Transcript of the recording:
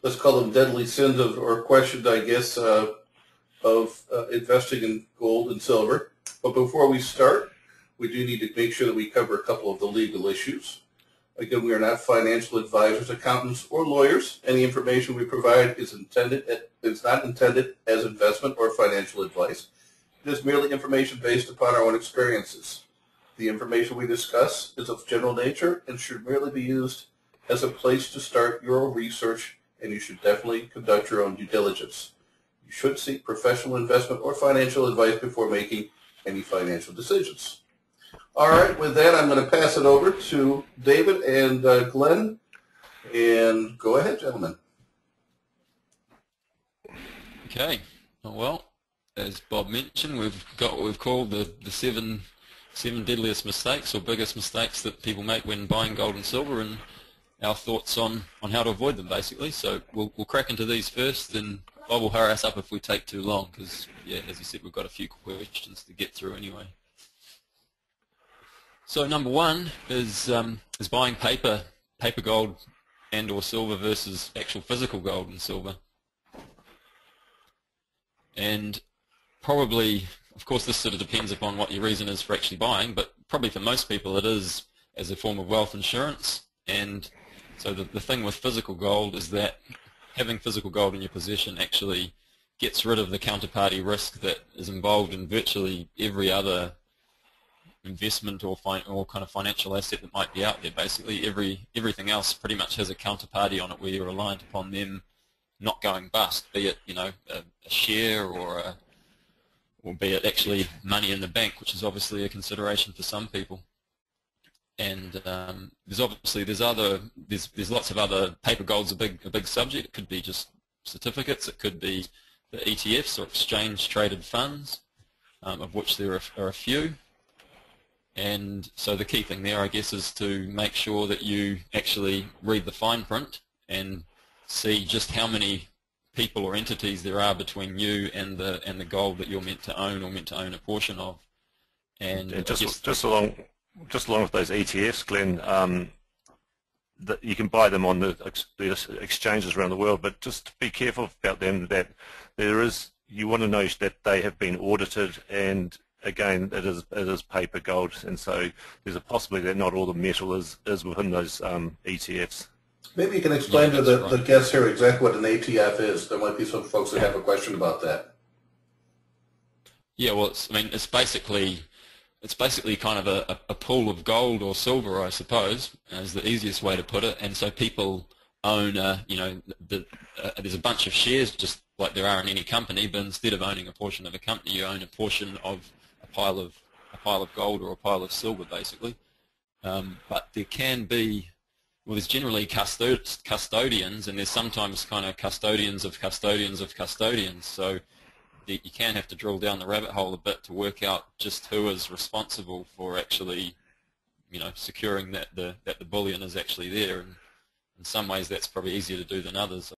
let's call them deadly sins or questions, I guess, of investing in gold and silver. But before we start, we do need to make sure that we cover a couple of the legal issues. Again, we are not financial advisors, accountants, or lawyers. Any information we provide is not intended as investment or financial advice. It is merely information based upon our own experiences. The information we discuss is of general nature and should merely be used as a place to start your own research, and you should definitely conduct your own due diligence. You should seek professional investment or financial advice before making any financial decisions. All right, with that, I'm going to pass it over to David and Glenn, and go ahead, gentlemen. Okay, well, as Bob mentioned, we've got what we've called the seven deadliest mistakes or biggest mistakes that people make when buying gold and silver, and our thoughts on how to avoid them, basically. So we'll crack into these first, and Bob will hurry us up if we take too long, because, yeah, as you said, we've got a few questions to get through anyway. So number one is buying paper gold and or silver versus actual physical gold and silver. And probably, of course, this sort of depends upon what your reason is for actually buying, but probably for most people it is as a form of wealth insurance. And so the thing with physical gold is that having physical gold in your possession actually gets rid of the counterparty risk that is involved in virtually every other investment or kind of financial asset that might be out there. Basically, everything else pretty much has a counterparty on it where you're reliant upon them not going bust, be it a share or be it actually money in the bank, which is obviously a consideration for some people. And there's lots of other. Paper gold's a big subject. It could be just certificates. It could be the ETFs or exchange traded funds, of which there are a few. And so the key thing there, I guess, is to make sure that you actually read the fine print and see just how many people or entities there are between you and the gold that you're meant to own or meant to own a portion of. And just along with those ETFs, Glenn, that you can buy them on the exchanges around the world, but just be careful about them. That you want to know that they have been audited, and again, it is paper gold, and so there's a possibility that not all the metal is within those ETFs. Maybe you can explain to the guests here exactly what an ETF is. There might be some folks that have a question about that. Yeah, well, it's basically kind of a pool of gold or silver, I suppose, is the easiest way to put it. And so people own, there's a bunch of shares just like there are in any company, but instead of owning a portion of a company, you own a portion of a pile of gold or a pile of silver, basically. But there can be, well, there's generally custodians, and there's sometimes kind of custodians of custodians of custodians. So you can have to drill down the rabbit hole a bit to work out just who is responsible for actually, securing that the bullion is actually there. And in some ways, that's probably easier to do than others.